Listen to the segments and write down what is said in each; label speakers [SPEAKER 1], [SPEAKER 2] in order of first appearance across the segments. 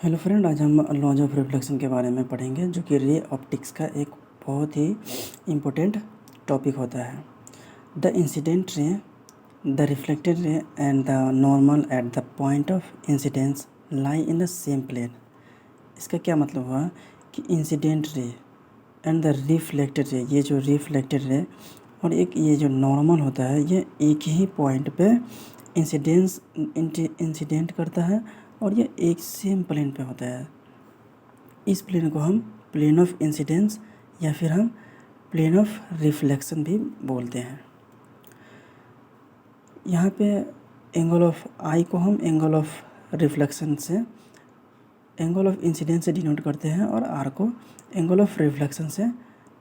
[SPEAKER 1] Hello friend, आज हम laws of reflection के बारे में पढ़ेंगे, जो कि रे ऑप्टिक्स का एक बहुत ही इम्पोर्टेंट टॉपिक होता है। The incident ray, the reflected ray and the normal at the point of incidence lie in the same plane. इसका क्या मतलब हुआ कि incident ray and the reflected रे, ये जो रिफ्लेक्टेड रे और एक ये जो नॉर्मल होता है, ये एक ही पॉइंट पे इंसिडेंट करता है और ये एक सेम प्लेन पे होता है। इस प्लेन को हम प्लेन ऑफ इंसिडेंस या फिर हम प्लेन ऑफ रिफ्लेक्शन भी बोलते हैं। यहाँ पे एंगल ऑफ आई को हम एंगल ऑफ रिफ्लेक्शन से, एंगल ऑफ इंसिडेंस से डिनोट करते हैं और आर को एंगल ऑफ रिफ्लेक्शन से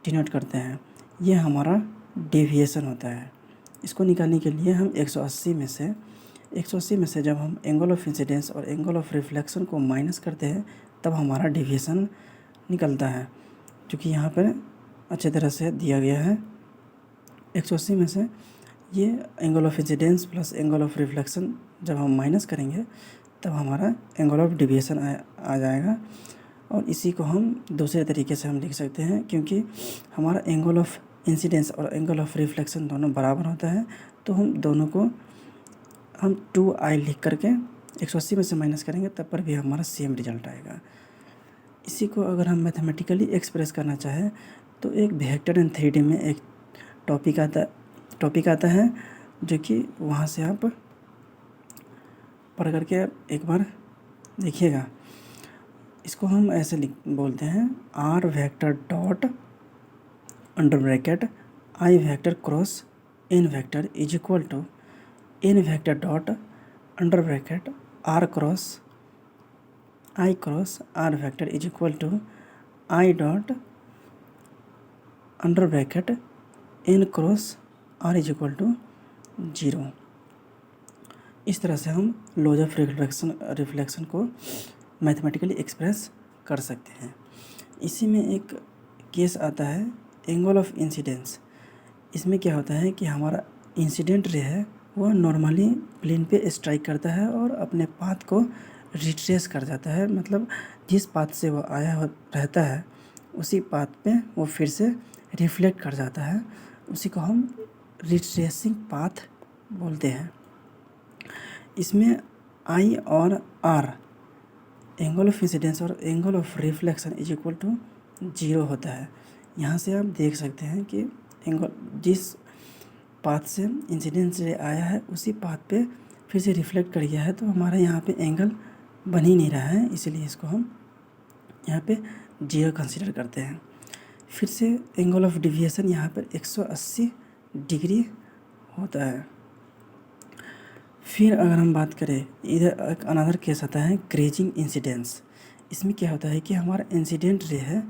[SPEAKER 1] डिनोट करते हैं। ये हमारा डेविएशन होता है। इसको निकालने के लिए हम 180 में से जब हम एंगल ऑफ इंसिडेंस और एंगल ऑफ रिफ्लेक्शन को माइनस करते हैं तब हमारा डेविएशन निकलता है, जो कि यहाँ पर अच्छे तरह से दिया गया है। 180 में से ये angle of incidence plus angle of reflection जब हम माइनस करेंगे तब हमारा एंगल ऑफ डेविएशन आ जाएगा। और इसी को हम दूसरे तरीके से हम लिख सकते हैं, क्योंकि हमारा एंगल ऑफ इंसिडेंस और एंगल ऑफ रिफ्लेक्शन दोनों बराबर होता है, तो हम दोनों को हम 2i लिख करके 180 में से माइनस करेंगे तब पर भी हमारा सेम रिजल्ट आएगा। इसी को अगर हम मैथमेटिकली एक्सप्रेस करना चाहें तो एक वेक्टर एंड 3D में एक टॉपिक आता है, जो कि वहाँ से आप पढ़ करके एक बार देखिएगा। इसको हम ऐसे बोलते हैं, R vector dot under bracket I vector cross N vector is equal to N vector dot under bracket R cross I cross R vector is equal to I dot under bracket N cross R is equal to 0। इस तरह से हम laws of reflection को mathematically express कर सकते हैं। इसी में एक केस आता है एंगल ऑफ इंसिडेंस। इसमें क्या होता है कि हमारा इंसिडेंट रे है वह नॉर्मली प्लेन पे स्ट्राइक करता है और अपने पाथ को रिट्रेस कर जाता है, मतलब जिस पाथ से वो रहता है उसी पाथ पे वो फिर से रिफ्लेक्ट कर जाता है। उसी को हम रिट्रेसिंग पाथ बोलते हैं। इसमें आई और आर, एंगल ऑफ इंसिडेंस और angle of reflection is equal to 0 होता है। यहाँ से आप देख सकते हैं कि एंगल जिस पाथ से इंसिडेंस रे आया है उसी पाथ पे फिर से रिफ्लेक्ट कर गया है, तो हमारा यहाँ पे एंगल बन ही नहीं रहा है, इसलिए इसको हम यहाँ पे 0 कंसीडर करते हैं। फिर से एंगल ऑफ डेविएशन यहाँ पर 180 डिग्री होता है। फिर अगर हम बात करें, इधर एक अनदर केस आता है क्रेजिंग इंसिडेंस। इसमें क्या होता है कि हमारा इंसिडेंट रे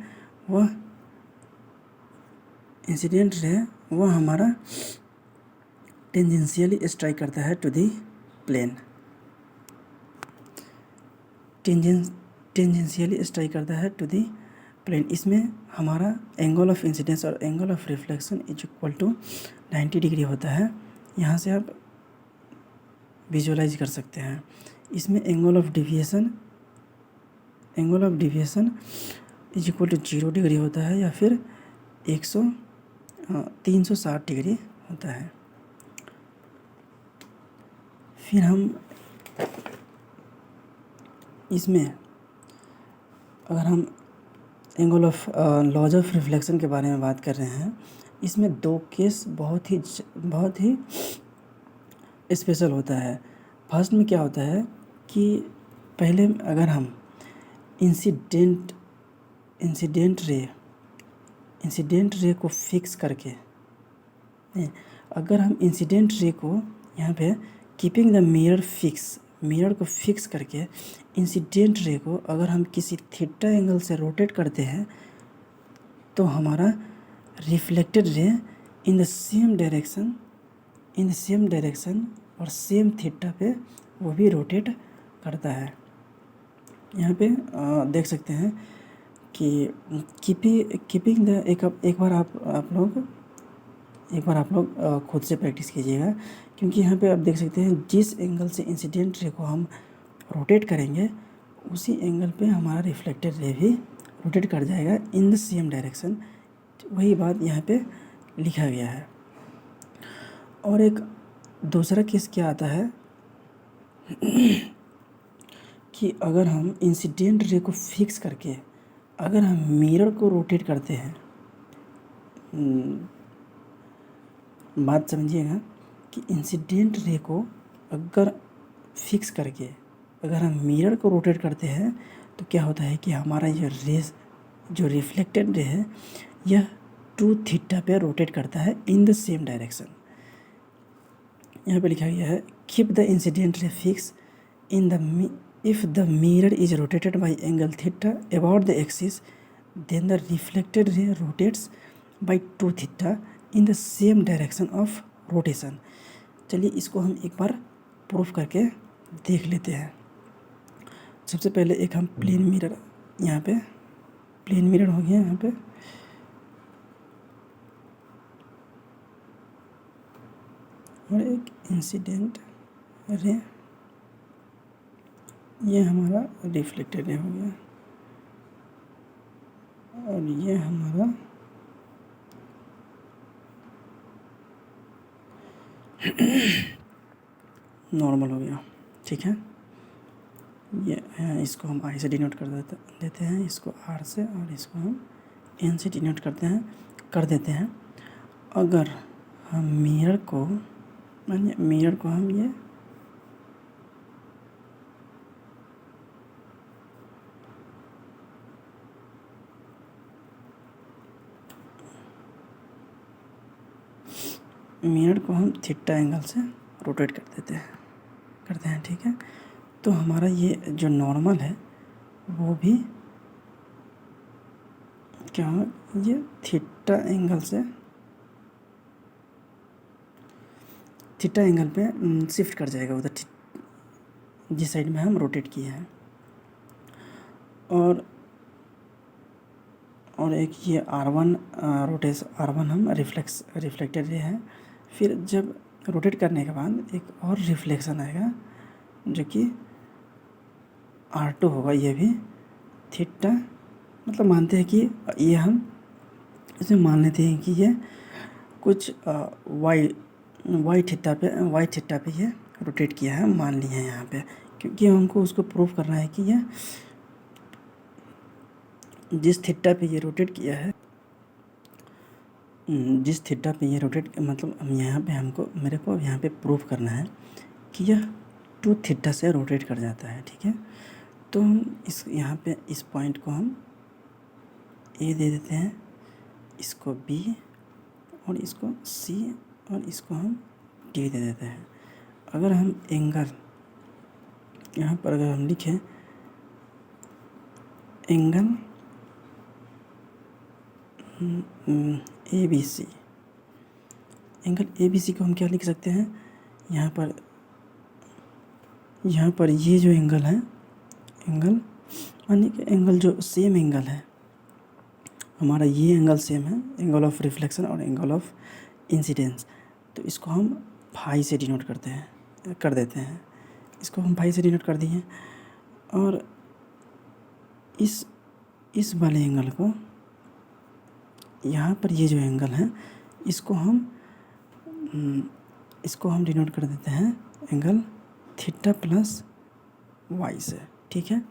[SPEAKER 1] वह हमारा टेंजेंशियली स्ट्राइक करता है to the plane, tangentially strike करता है टू दी प्लेन। इसमें हमारा एंगल ऑफ इंसिडेंस और angle of reflection is equal to 90 degree होता है। यहाँ से आप विजुअलाइज कर सकते हैं। इसमें angle of deviation is equal to 0 degree होता है, या फिर 360 डिग्री होता है। फिर हम इसमें अगर हम angle of laws of reflection के बारे में बात कर रहे हैं, इसमें 2 केस बहुत ही स्पेशल होता है। फर्स्ट में क्या होता है कि पहले अगर हम इंसिडेंट रे को फिक्स करके, अगर हम इंसिडेंट रे को यहाँ पे कीपिंग द मिरर को फिक्स करके इंसिडेंट रे को अगर हम किसी थीटा एंगल से रोटेट करते हैं तो हमारा reflected ray in the same direction और सेम थीटा पे वो भी रोटेट करता है। यहाँ पे देख सकते हैं कि कीपिंग द एक बार आप लोग खुद से प्रैक्टिस कीजिएगा, क्योंकि यहाँ पे आप देख सकते हैं जिस एंगल से इंसिडेंट रे को हम रोटेट करेंगे उसी एंगल पे हमारा रिफ्लेक्टेड रे भी रोटेट कर जाएगा इन द सेम डायरेक्शन। वही बात यहाँ पे लिखा गया है। और एक दूसरा केस क्या आता है कि अगर हम इंसिडेंट रे को फिक्स करके अगर हम मिरर को रोटेट करते हैं, बात समझिएगा कि इंसिडेंट रे को अगर फिक्स करके अगर हम मिरर को रोटेट करते हैं तो क्या होता है कि हमारा ये रेस जो रिफ्लेक्टेड रे है यह 2 थीटा पे रोटेट करता है इन द सेम डायरेक्शन। यहाँ पे लिखा गया है keep the incident ray fix in the if the mirror is rotated by angle theta about the axis then the reflected ray rotates by 2 theta in the same direction of rotation. चलिए इसको हम एक बार proof करके देख लेते हैं। सबसे पहले एक हम प्लेन मिरर, यहाँ पे प्लेन मिरर हो गया यहाँ पे, और एक इंसिडेंट रे, ये हमारा रिफ्लेक्टेड रे हो गया, और ये हमारा नॉर्मल हो गया। ठीक है, ये इसको हम आई से डिनोट कर देते हैं, इसको आर से, और इसको हम एन से डिनोट कर देते हैं। अगर हम मिरर को हम ये मिरर को हम थीटा एंगल से रोटेट करते हैं। ठीक है, तो हमारा ये जो नॉर्मल है वो भी क्या हो, ये थीटा एंगल पे शिफ्ट कर जाएगा उधर जिस साइड में हम रोटेट किए हैं। और एक ये R1 R1 हम रिफ्लेक्टेड रे है। फिर जब रोटेट करने के बाद एक और रिफ्लेक्शन आएगा जो कि R2 होगा, ये भी थीटा, मतलब मानते हैं कि ये हम इसे मान लेते हैं कि ये कुछ वाई थीटा पे ये रोटेट किया है, मान लिया है यहाँ पे, क्योंकि हमको उसको प्रूफ करना है कि ये जिस थीटा पे ये रोटेट किया है, जिस थीटा पे ये रोटेट, मतलब हम यहाँ पे मेरे को यहाँ पे प्रूफ करना है कि यह 2 थीटा से रोटेट कर जाता है। ठीक है, तो हम यहाँ पे इस पॉइंट को हम ए दे देते हैं, इसको बी, और इसको सी, और इसको हम डी दे देते हैं। अगर हम एंगल यहाँ पर अगर हम लिखें एंगल ABC, एंगल ABC को हम क्या लिख सकते हैं, यहाँ पर ये जो एंगल है, एंगल मानिए कि एंगल जो सेम एंगल है हमारा, ये एंगल सेम है, एंगल ऑफ रिफ्लेक्शन और एंगल ऑफ इंसिडेंस, तो इसको हम फाई से डिनोट कर देते हैं। इसको हम फाई से डिनोट कर दिए, और इस वाले एंगल को, यहाँ पर ये जो एंगल है इसको हम डिनोट कर देते हैं एंगल थीटा प्लस वाई से। ठीक है,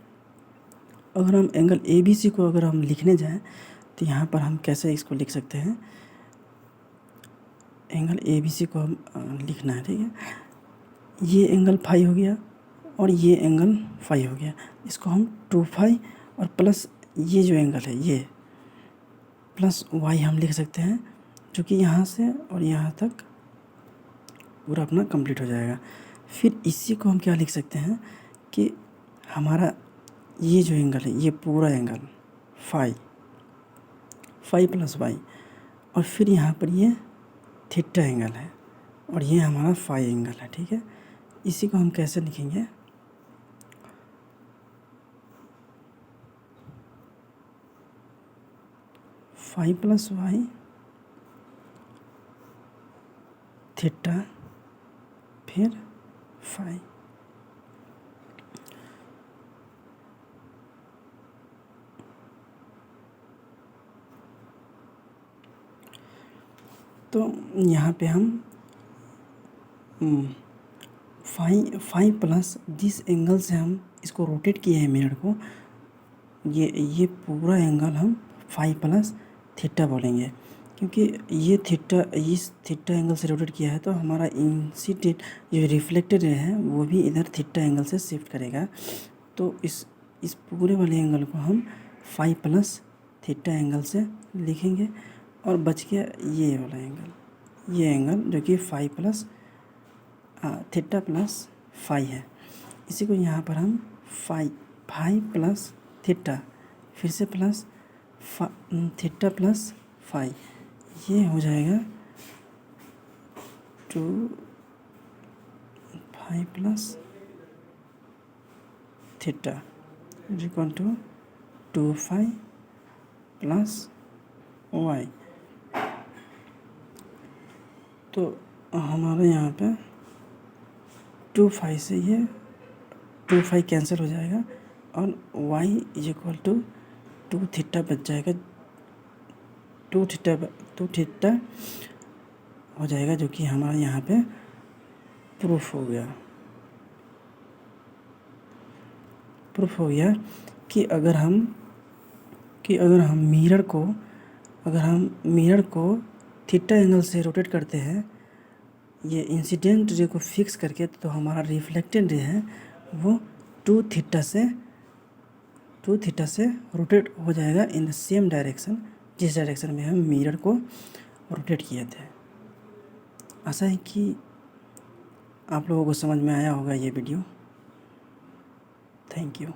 [SPEAKER 1] अगर हम एंगल ABC को अगर हम लिखने जाएं तो यहाँ पर हम कैसे इसको लिख सकते हैं, एंगल ABC को हम लिखना है। ठीक है, ये एंगल फाई हो गया और ये एंगल फाई हो गया, इसको हम 2 फाई और प्लस ये जो एंगल है ये प्लस वाई हम लिख सकते हैं, जो कि यहाँ से और यहाँ तक पूरा अपना कंप्लीट हो जाएगा। फिर इसी को हम क्या लिख सकते हैं कि हमारा ये जो एंगल है ये पूरा एंगल फाई प्लस वाई, और फिर यहाँ पर ये थीटा एंगल है और ये हमारा फाई एंगल है। ठीक है, इसी को हम कैसे लिखेंगे, फाई प्लस वाई थीटा फिर फाई। तो यहाँ पे हम फाइव प्लस जिस एंगल से हम इसको रोटेट किए हैं मिरर को, ये पूरा एंगल हम 5 प्लस थीटा बोलेंगे, क्योंकि ये थीटा इस थीटा एंगल से रोटेट किया है तो हमारा इंसिडेंट जो रिफ्लेक्टेड रे है वो भी इधर थीटा एंगल से शिफ्ट करेगा। तो इस पूरे वाले एंगल को हम 5 प्लस थीटा एंगल से लिखेंगे, और बच गया ये वाला एंगल, ये एंगल जो कि 5 प्लस थीटा प्लस 5 है। इसी को यहाँ पर हम 5 प्लस थीटा, फिर से प्लस थीटा प्लस 5, ये हो जाएगा 5 plus theta equal to 5 plus Y. तो हमारे यहाँ पे 2 5 से ये 2 5 कैंसिल हो जाएगा, और y is equal to theta बच जाएगा, 2 थीटा हो जाएगा, जो कि हमारे यहाँ पे प्रूफ हो गया कि अगर हम मिरर को थीटा एंगल से रोटेट करते हैं, ये इंसिडेंट रे को फिक्स करके, तो हमारा रिफ्लेक्टेड रे है वो 2 थीटा से रोटेट हो जाएगा इन द सेम डायरेक्शन, जिस डायरेक्शन में हम मिरर को रोटेट किए थे। आशा है कि आप लोगों को समझ में आया होगा ये वीडियो। Thank you.